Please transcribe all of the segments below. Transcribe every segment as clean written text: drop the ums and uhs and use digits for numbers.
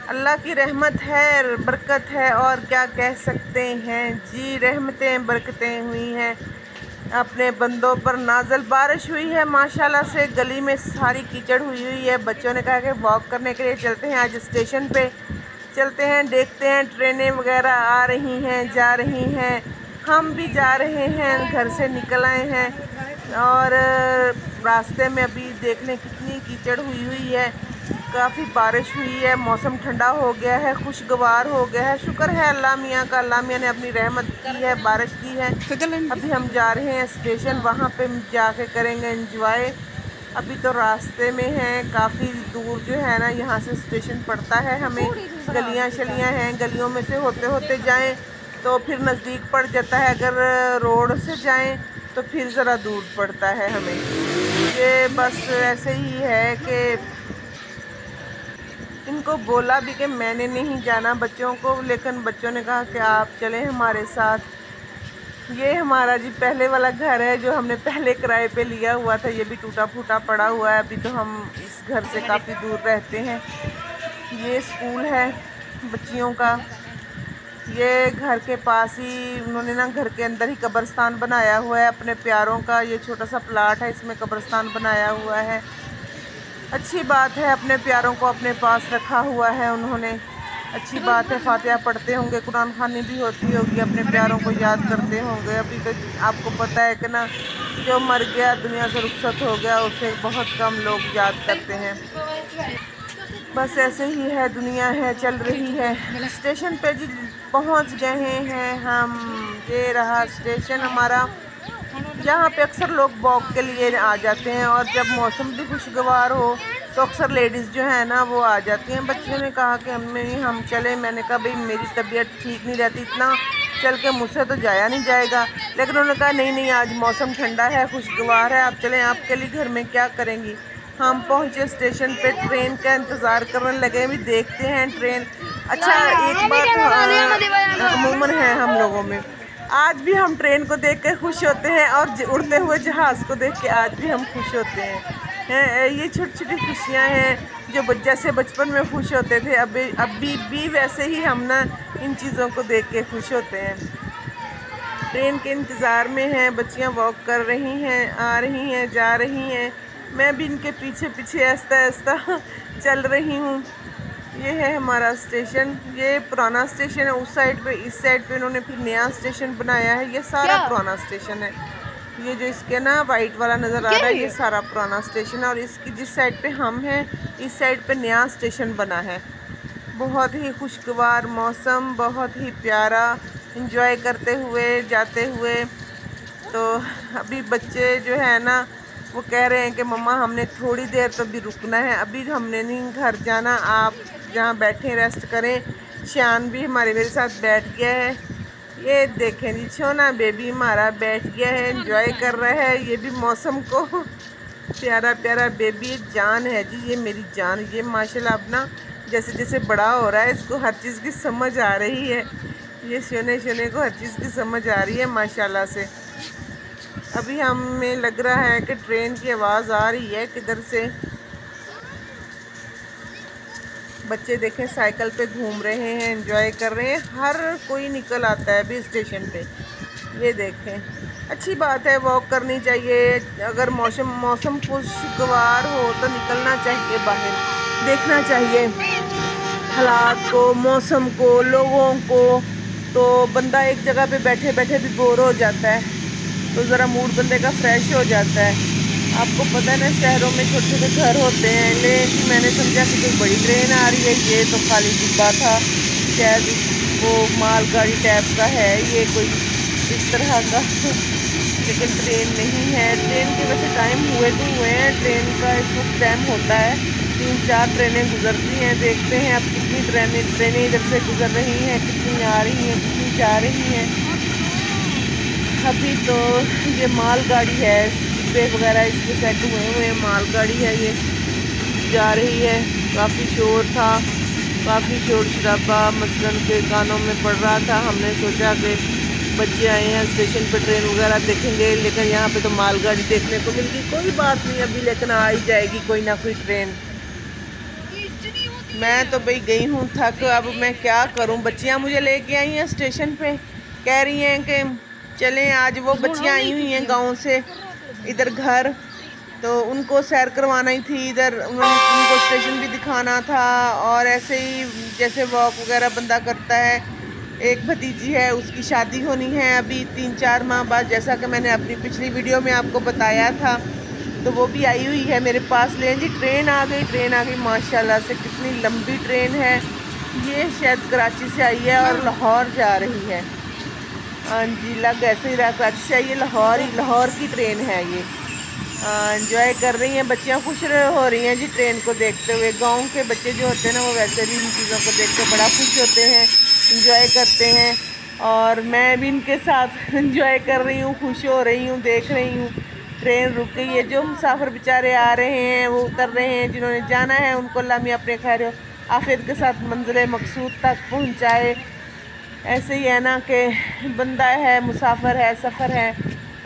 अल्लाह की रहमत है, बरकत है और क्या कह सकते हैं जी। रहमतें बरकतें हुई हैं, अपने बंदों पर नाज़िल बारिश हुई है माशाल्लाह से। गली में सारी कीचड़ हुई है। बच्चों ने कहा कि वॉक करने के लिए चलते हैं, आज स्टेशन पे चलते हैं, देखते हैं ट्रेनें वगैरह आ रही हैं, जा रही हैं। हम भी जा रहे हैं, घर से निकल आए हैं और रास्ते में अभी देखने कितनी कीचड़ हुई है। काफ़ी बारिश हुई है, मौसम ठंडा हो गया है, खुशगवार हो गया है। शुक्र है अल्लाह मियाँ का, अल्लाह मियाँ ने अपनी रहमत की है, बारिश की है। अभी हम जा रहे हैं स्टेशन, वहाँ पे जाके करेंगे एंजॉय। अभी तो रास्ते में हैं, काफ़ी दूर जो है ना यहाँ से स्टेशन पड़ता है हमें। गलियाँ शलियाँ हैं, गलियों में से होते होते जाएं तो फिर नज़दीक पड़ जाता है। अगर रोड से जाएं तो फिर ज़रा दूर पड़ता है हमें। ये बस ऐसे ही है कि इनको बोला भी कि मैंने नहीं जाना बच्चों को, लेकिन बच्चों ने कहा कि आप चलें हमारे साथ। ये हमारा जी पहले वाला घर है जो हमने पहले किराए पे लिया हुआ था, ये भी टूटा फूटा पड़ा हुआ है। अभी तो हम इस घर से काफ़ी दूर रहते हैं। ये स्कूल है बच्चियों का। ये घर के पास ही उन्होंने ना घर के अंदर ही कब्रिस्तान बनाया हुआ है अपने प्यारों का। ये छोटा सा प्लाट है, इसमें कब्रिस्तान बनाया हुआ है। अच्छी बात है, अपने प्यारों को अपने पास रखा हुआ है उन्होंने। अच्छी बात है, फातिहा पढ़ते होंगे, कुरान खानी भी होती होगी, अपने प्यारों को याद करते होंगे। अभी तो आपको पता है कि ना, जो मर गया दुनिया से रुखसत हो गया उसे बहुत कम लोग याद करते हैं। बस ऐसे ही है, दुनिया है, चल रही है। स्टेशन पे जी पहुंच गए हैं हम। ये रहा स्टेशन हमारा। यहाँ पे अक्सर लोग वॉक के लिए आ जाते हैं और जब मौसम भी खुशगवार हो तो अक्सर लेडीज़ जो है ना वो आ जाती हैं। बच्चों ने कहा कि हम चले। मैंने कहा भाई मेरी तबीयत ठीक नहीं रहती, इतना चल के मुझसे तो जाया नहीं जाएगा। लेकिन उन्होंने कहा नहीं नहीं, आज मौसम ठंडा है, खुशगवार है, आप चलें। आपके लिए घर में क्या करेंगी। हम पहुँचे स्टेशन पे, ट्रेन का इंतज़ार करने लगे। अभी देखते हैं ट्रेन। अच्छा एक बात अमूमन है हम लोगों में, आज भी हम ट्रेन को देख कर खुश होते हैं और उड़ते हुए जहाज़ को देख के आज भी हम खुश होते हैं। ये छोटी छोटी खुशियाँ हैं जो जैसे बचपन में खुश होते थे, अभी भी वैसे ही हम ना इन चीज़ों को देख के खुश होते हैं। ट्रेन के इंतज़ार में हैं, बच्चियाँ वॉक कर रही हैं, आ रही हैं, जा रही हैं। मैं भी इनके पीछे पीछे आहिस्ता आहिस्ता चल रही हूँ। ये है हमारा स्टेशन। ये पुराना स्टेशन है, उस साइड पे, इस साइड पे इन्होंने फिर नया स्टेशन बनाया है। ये सारा पुराना स्टेशन है। ये जो इसके ना वाइट वाला नज़र आ रहा है, ये सारा पुराना स्टेशन है। और इसकी जिस साइड पे हम हैं, इस साइड पे नया स्टेशन बना है। बहुत ही खुशगवार मौसम, बहुत ही प्यारा, एंजॉय करते हुए जाते हुए। तो अभी बच्चे जो है ना वो कह रहे हैं कि मम्मा हमने थोड़ी देर तो भी रुकना है, अभी हमने नहीं घर जाना, आप जहाँ बैठे रेस्ट करें। शान भी हमारे मेरे साथ बैठ गया है। ये देखें जी, छोना बेबी हमारा बैठ गया है, एंजॉय कर रहा है ये भी मौसम को। प्यारा प्यारा बेबी जान है जी, ये मेरी जान। ये माशाल्लाह अपना जैसे जैसे बड़ा हो रहा है, इसको हर चीज़ की समझ आ रही है। ये सोने सोने को हर चीज़ की समझ आ रही है माशाल्लाह से। अभी हमें लग रहा है कि ट्रेन की आवाज़ आ रही है किधर से। बच्चे देखें साइकिल पे घूम रहे हैं, एंजॉय कर रहे हैं। हर कोई निकल आता है अभी स्टेशन पे। ये देखें, अच्छी बात है, वॉक करनी चाहिए। अगर मौसम खुशगवार हो तो निकलना चाहिए बाहर, देखना चाहिए हालात को, मौसम को, लोगों को। तो बंदा एक जगह पे बैठे बैठे भी बोर हो जाता है, तो ज़रा मूड बंदे का फ्रेश हो जाता है। आपको पता है ना, शहरों में छोटे छोटे घर होते हैं। लेकिन मैंने समझा कि कोई बड़ी ट्रेन आ रही है, ये तो खाली डिब्बा था, शायद वो मालगाड़ी टाइप का है ये कोई इस तरह का। लेकिन ट्रेन नहीं है। ट्रेन के वैसे टाइम हुए तो हुए हैं, ट्रेन का इस वक्त टाइम होता है 3-4 ट्रेनें गुजरती हैं। देखते हैं अब कितनी ट्रेनें इधर से गुजर रही हैं, कितनी आ रही हैं, कितनी जा रही हैं। अभी तो ये मालगाड़ी है, डिब्बे वगैरह इसके सेट हुए मालगाड़ी है, ये जा रही है। काफ़ी शोर था, काफ़ी शोर शराबा मसलन के कानों में पड़ रहा था। हमने सोचा कि बच्चे आए हैं स्टेशन पर, ट्रेन वगैरह देखेंगे, लेकिन यहाँ पे तो मालगाड़ी देखने को मिल गई। कोई बात नहीं अभी, लेकिन आ ही जाएगी कोई ना कोई ट्रेन। मैं तो भाई गई हूँ थक। अब मैं क्या करूँ, बच्चियाँ मुझे लेके आई हैं स्टेशन पे, कह रही हैं कि चलें। आज वो बच्चियाँ आई हुई हैं गांव से इधर घर, तो उनको सैर करवाना ही थी इधर, उनको स्टेशन भी दिखाना था। और ऐसे ही जैसे वॉक वगैरह बंदा करता है। एक भतीजी है, उसकी शादी होनी है अभी 3-4 माह बाद, जैसा कि मैंने अपनी पिछली वीडियो में आपको बताया था। तो वो भी आई हुई है मेरे पास। लें जी, ट्रेन आ गई माशाल्लाह से। कितनी लंबी ट्रेन है ये, शायद कराची से आई है और लाहौर जा रही है। हाँ जी, लग ऐसे ही रहा कराची से आई है, लाहौर की ट्रेन है ये। एंजॉय कर रही हैं बच्चियाँ, खुश हो रही हैं जी ट्रेन को देखते हुए। गांव के बच्चे जो होते हैं ना, वो वैसे भी इन चीज़ों को देख कर बड़ा खुश होते हैं, एंजॉय करते हैं। और मैं भी इनके साथ एंजॉय कर रही हूँ, खुश हो रही हूँ, देख रही हूँ। ट्रेन रुक गई है, जो मुसाफिर बेचारे आ रहे हैं वो उतर रहे हैं, जिन्होंने जाना है उनको अल्लाह मियां अपने खैर आफियत के साथ मंजिल मकसूद तक पहुँचाए। ऐसे ही है ना कि बंदा है, मुसाफिर है, सफ़र है,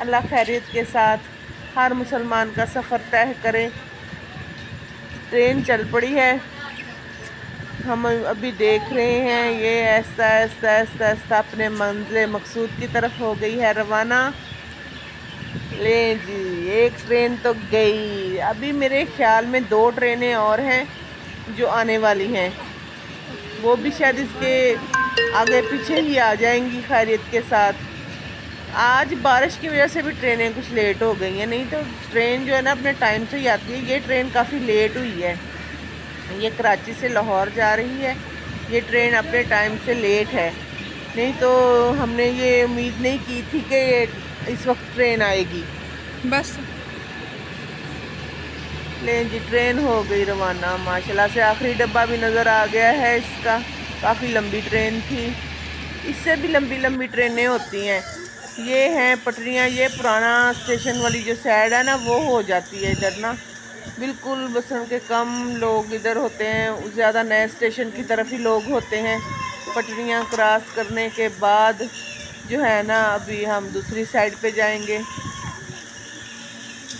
अल्लाह खैरियत के साथ हर मुसलमान का सफ़र तय करे। ट्रेन चल पड़ी है, हम अभी देख रहे हैं ये ऐसा अपने मंजिल मकसूद की तरफ हो गई है रवाना। ले जी, एक ट्रेन तो गई। अभी मेरे ख्याल में 2 ट्रेनें और हैं जो आने वाली हैं, वो भी शायद इसके आगे पीछे ही आ जाएंगी खैरियत के साथ। आज बारिश की वजह से भी ट्रेनें कुछ लेट हो गई हैं, नहीं तो ट्रेन जो है ना अपने टाइम से ही आती है। ये ट्रेन काफ़ी लेट हुई है, ये कराची से लाहौर जा रही है। ये ट्रेन अपने टाइम से लेट है, नहीं तो हमने ये उम्मीद नहीं की थी कि ये इस वक्त ट्रेन आएगी। बस लें जी, ट्रेन हो गई रवाना माशाल्लाह से। आखिरी डब्बा भी नज़र आ गया है इसका। काफ़ी लंबी ट्रेन थी, इससे भी लंबी ट्रेनें होती हैं। ये हैं पटरियाँ, ये पुराना स्टेशन वाली जो साइड है ना, वो हो जाती है इधर ना, बिल्कुल बसन के कम लोग इधर होते हैं, ज़्यादा नए स्टेशन की तरफ ही लोग होते हैं। पटरियाँ क्रॉस करने के बाद जो है ना, अभी हम दूसरी साइड पे जाएंगे।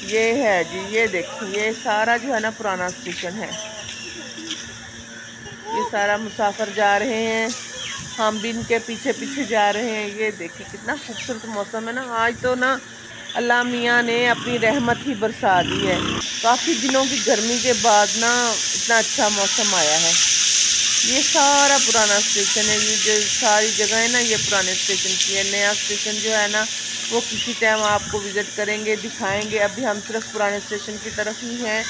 ये है जी, ये देखिए, ये सारा जो है ना पुराना स्टेशन है। ये सारा मुसाफिर जा रहे हैं, हम भी इनके पीछे पीछे जा रहे हैं। ये देखिए कितना खूबसूरत मौसम है ना। आज तो ना अल्लाह मियाँ ने अपनी रहमत ही बरसा दी है। काफ़ी दिनों की गर्मी के बाद ना इतना अच्छा मौसम आया है। ये सारा पुराना स्टेशन है, ये जो सारी जगह है ना, ये पुराने स्टेशन की है। नया स्टेशन जो है ना, वो किसी टाइम आपको विज़िट करेंगे, दिखाएंगे। अभी हम सिर्फ पुराने स्टेशन की तरफ ही हैं।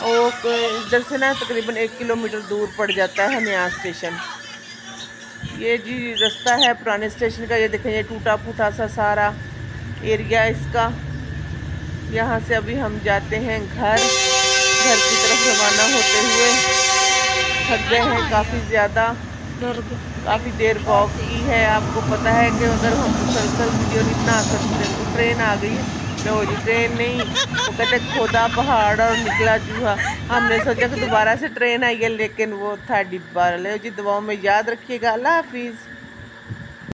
और इधर से ना तकरीबन 1 किलोमीटर दूर पड़ जाता है नया स्टेशन। ये जी रास्ता है पुराने स्टेशन का। ये देखें, ये टूटा फूटा सा सारा एरिया इसका। यहाँ से अभी हम जाते हैं घर की तरफ रवाना होते हुए। थक गए हैं काफ़ी ज़्यादा, काफ़ी देर वॉक की है। आपको पता है कि अगर हम मुसलसल वीडियो नहीं बना सकते तो ट्रेन आ गई है। लो जी, ट्रेन नहीं, वो कहते खोदा पहाड़ और निकला चूहा। हमने सोचा कि दोबारा से ट्रेन आई है, लेकिन वो था डिब्बा। लो जी, दुआओं में याद रखिएगा। अल्लाह हाफिज़।